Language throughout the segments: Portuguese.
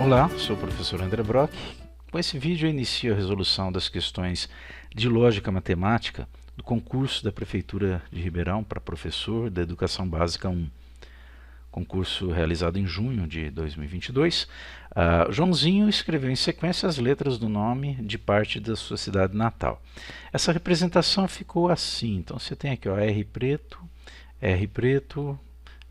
Olá, sou o professor André Brock. Com esse vídeo eu inicio a resolução das questões de lógica matemática do concurso da Prefeitura de Ribeirão para professor da Educação Básica 1. Concurso realizado em junho de 2022. Joãozinho escreveu em sequência as letras do nome de parte da sua cidade natal. Essa representação ficou assim, então você tem aqui ó, R preto,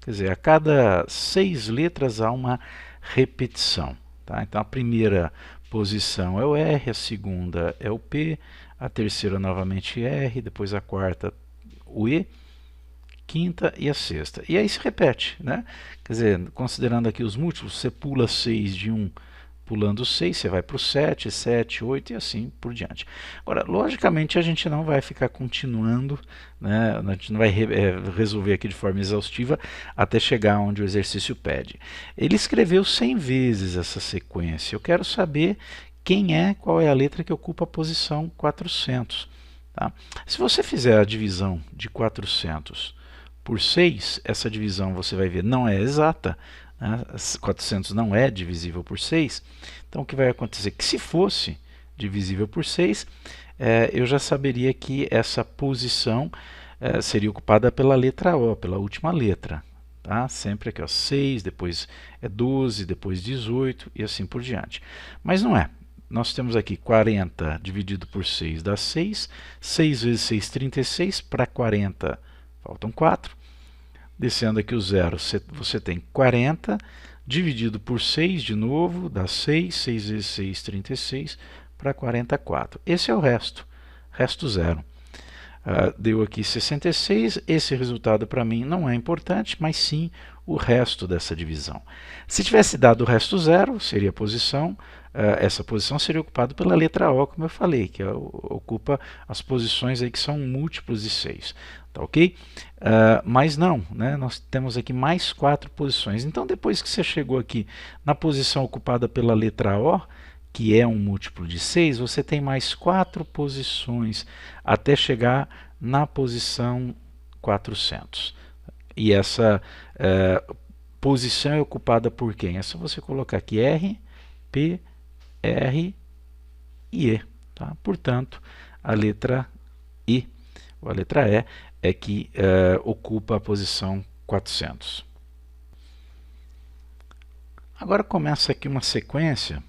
quer dizer, a cada 6 letras há uma repetição. Tá? Então a primeira posição é o R, a segunda é o P, a terceira novamente R, depois a quarta o E, quinta e a sexta. E aí se repete, né? Quer dizer, considerando aqui os múltiplos, você pula 6 de um, pulando 6, você vai para o 7, 7, 8 e assim por diante. Agora, logicamente, a gente não vai ficar continuando, né? A gente não vai resolver aqui de forma exaustiva até chegar onde o exercício pede. Ele escreveu 100 vezes essa sequência. Eu quero saber qual é a letra que ocupa a posição 400. Tá? Se você fizer a divisão de 400 por 6, essa divisão você vai ver não é exata, né? 400 não é divisível por 6, então o que vai acontecer? Que se fosse divisível por 6, eu já saberia que essa posição seria ocupada pela letra O, pela última letra. Tá? Sempre aqui ó, 6, depois é 12, depois 18 e assim por diante. Mas não é. Nós temos aqui 40 dividido por 6 dá 6, 6 vezes 6, 36, para 40 faltam 4. Descendo aqui o zero, você tem 40, dividido por 6 de novo, dá 6, 6 vezes 6, 36, para 44. Esse é o resto zero. Deu aqui 66, esse resultado para mim não é importante, mas sim o resto dessa divisão. Se tivesse dado o resto zero, seria a posição, essa posição seria ocupada pela letra O, como eu falei, que ocupa as posições aí que são múltiplos de 6. Tá ok? Mas não, né? Nós temos aqui mais 4 posições. Então, depois que você chegou aqui na posição ocupada pela letra O, que é um múltiplo de 6, você tem mais 4 posições até chegar na posição 400. E essa posição é ocupada por quem? É só você colocar aqui R, P, R e E. Tá? Portanto, a letra I, ou a letra E, é que ocupa a posição 400. Agora começa aqui uma sequência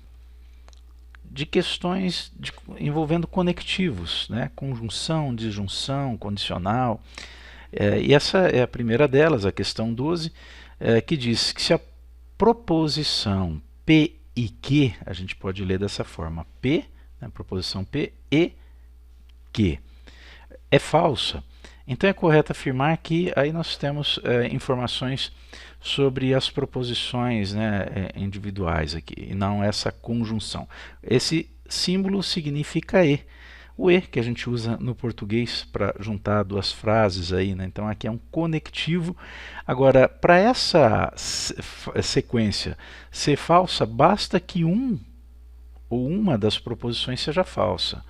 de questões envolvendo conectivos, né? Conjunção, disjunção, condicional. E essa é a primeira delas, a questão 12, que diz que se a proposição P e Q, a gente pode ler dessa forma, P, né, proposição P e Q, é falsa, então é correto afirmar que aí nós temos informações sobre as proposições, né, individuais aqui, e não essa conjunção. Esse símbolo significa E. O E que a gente usa no português para juntar duas frases aí, né? Então aqui é um conectivo. Agora, para essa sequência ser falsa, basta que um ou uma das proposições seja falsa.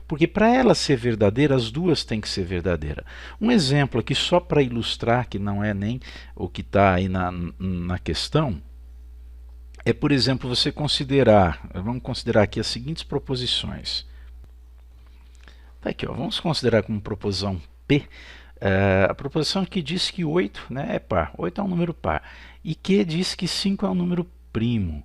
Porque para ela ser verdadeira, as duas têm que ser verdadeiras. Um exemplo aqui, só para ilustrar, que não é nem o que está aí na questão, é, por exemplo, você considerar, vamos considerar aqui as seguintes proposições. Tá aqui, ó, vamos considerar como proposição P, a proposição que diz que 8, né, é par, 8 é um número par, e Q diz que 5 é um número primo.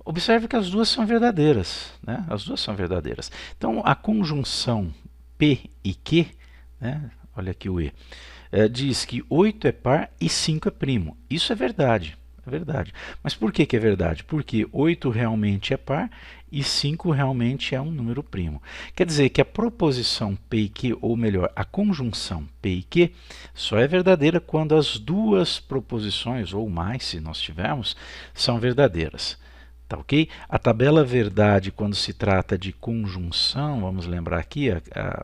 Observe que as duas são verdadeiras, né? As duas são verdadeiras. Então, a conjunção P e Q, né? Olha aqui o E, diz que 8 é par e 5 é primo. Isso é verdade, é verdade. Mas por que é verdade? Porque 8 realmente é par e 5 realmente é um número primo. Quer dizer que a proposição P e Q, ou melhor, a conjunção P e Q, só é verdadeira quando as duas proposições, ou mais se nós tivermos, são verdadeiras. Tá ok? A tabela verdade, quando se trata de conjunção, vamos lembrar aqui,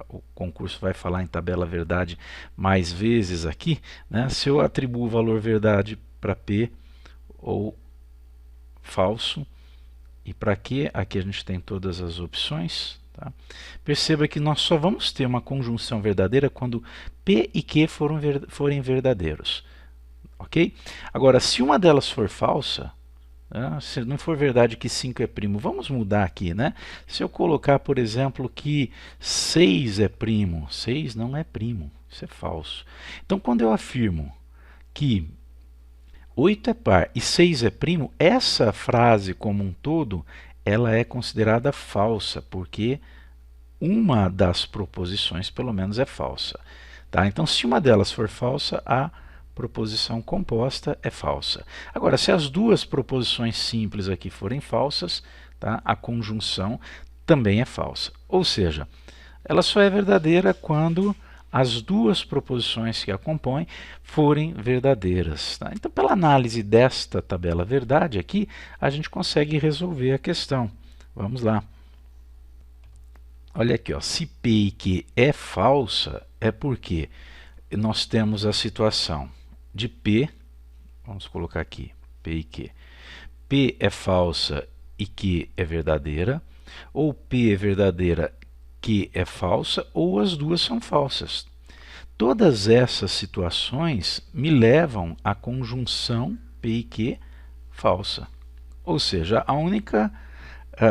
o concurso vai falar em tabela verdade mais vezes aqui, né? Se eu atribuo o valor verdade para P ou falso, e para Q, aqui a gente tem todas as opções. Tá? Perceba que nós só vamos ter uma conjunção verdadeira quando P e Q forem verdadeiros. Ok? Agora, se uma delas for falsa, Se não for verdade que 5 é primo, vamos mudar aqui, né? Se eu colocar, por exemplo, que 6 é primo, 6 não é primo, isso é falso. Então, quando eu afirmo que 8 é par e 6 é primo, essa frase como um todo, ela é considerada falsa, porque uma das proposições, pelo menos, é falsa. Tá? Então, se uma delas for falsa, a proposição composta é falsa. Agora, se as duas proposições simples aqui forem falsas, tá? A conjunção também é falsa. Ou seja, ela só é verdadeira quando as duas proposições que a compõem forem verdadeiras. Tá? Então, pela análise desta tabela verdade aqui, a gente consegue resolver a questão. Vamos lá. Olha aqui, ó, se P e Q é falsa, é porque nós temos a situação de P, vamos colocar aqui, P e Q. P é falsa e Q é verdadeira, ou P é verdadeira, Q é falsa, ou as duas são falsas. Todas essas situações me levam à conjunção P e Q falsa. Ou seja, a única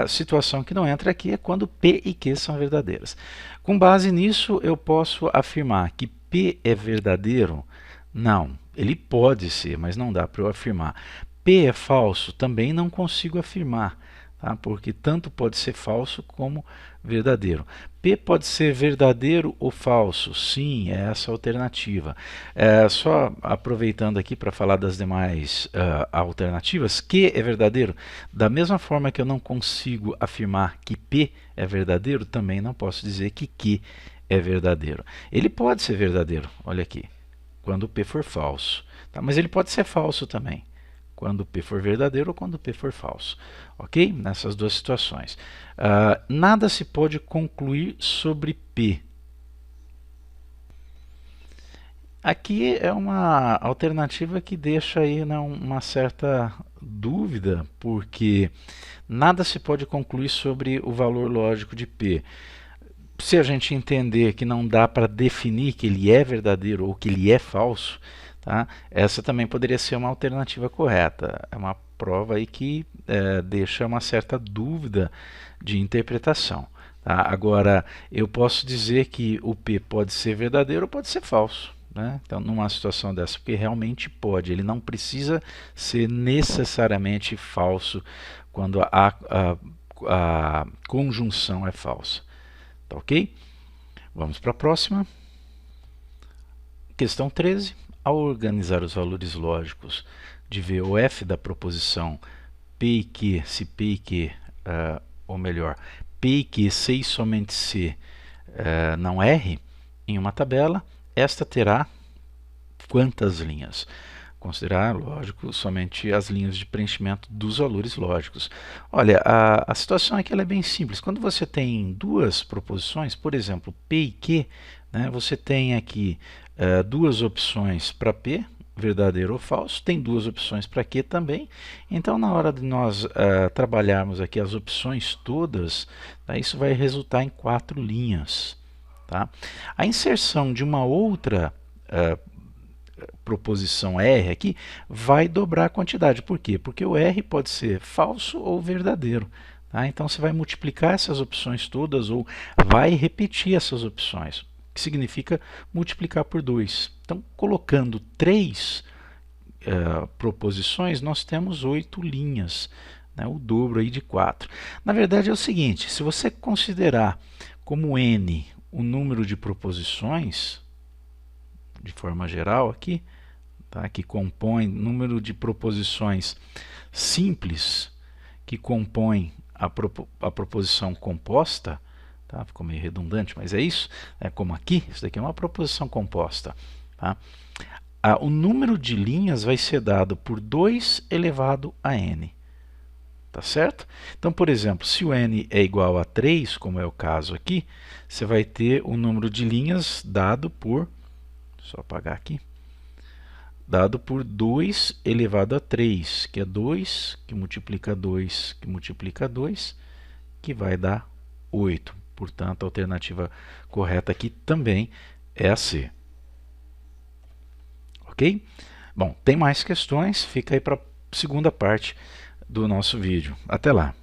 situação que não entra aqui é quando P e Q são verdadeiras. Com base nisso, eu posso afirmar que P é verdadeiro? Não, ele pode ser, mas não dá para eu afirmar. P é falso? Também não consigo afirmar, tá? Porque tanto pode ser falso como verdadeiro. P pode ser verdadeiro ou falso? Sim, é essa a alternativa. Só aproveitando aqui para falar das demais alternativas, Q é verdadeiro. Da mesma forma que eu não consigo afirmar que P é verdadeiro, também não posso dizer que Q é verdadeiro. Ele pode ser verdadeiro, olha aqui, quando P for falso, tá? Mas ele pode ser falso também, quando P for verdadeiro ou quando P for falso. Ok? Nessas duas situações. Nada se pode concluir sobre P. Aqui é uma alternativa que deixa aí, né, uma certa dúvida, porque nada se pode concluir sobre o valor lógico de P. Se a gente entender que não dá para definir que ele é verdadeiro ou que ele é falso, tá? Essa também poderia ser uma alternativa correta. É uma prova aí que deixa uma certa dúvida de interpretação. Tá? Agora, eu posso dizer que o P pode ser verdadeiro ou pode ser falso. Né? Então, numa situação dessa, porque realmente pode, ele não precisa ser necessariamente falso quando a conjunção é falsa. Tá ok? Vamos para a próxima. Questão 13. Ao organizar os valores lógicos de V ou F da proposição P e Q, se P e Q, ou melhor, P e Q, se e somente se não R, em uma tabela, esta terá quantas linhas? Considerar, lógico, somente as linhas de preenchimento dos valores lógicos. Olha, a situação aqui ela é bem simples. Quando você tem duas proposições, por exemplo, P e Q, né, você tem aqui duas opções para P, verdadeiro ou falso, tem duas opções para Q também. Então, na hora de nós trabalharmos aqui as opções todas, tá, isso vai resultar em 4 linhas. Tá? A inserção de uma outra proposição R aqui vai dobrar a quantidade. Por quê? Porque o R pode ser falso ou verdadeiro. Tá? Então você vai multiplicar essas opções todas ou vai repetir essas opções, que significa multiplicar por 2. Então, colocando 3 proposições, nós temos 8 linhas, né? O dobro aí de 4. Na verdade é o seguinte, se você considerar como N o número de proposições, de forma geral aqui, tá, que compõe número de proposições simples que compõem a proposição composta, tá, ficou meio redundante, mas é isso, como aqui, isso daqui é uma proposição composta. Tá? O número de linhas vai ser dado por 2 elevado a n. Tá certo? Então, por exemplo, se o n é igual a 3, como é o caso aqui, você vai ter o número de linhas dado por, só apagar aqui, dado por 2 elevado a 3, que é 2, que multiplica 2, que multiplica 2, que vai dar 8. Portanto, a alternativa correta aqui também é a C. Ok? Bom, tem mais questões, fica aí para a segunda parte do nosso vídeo. Até lá!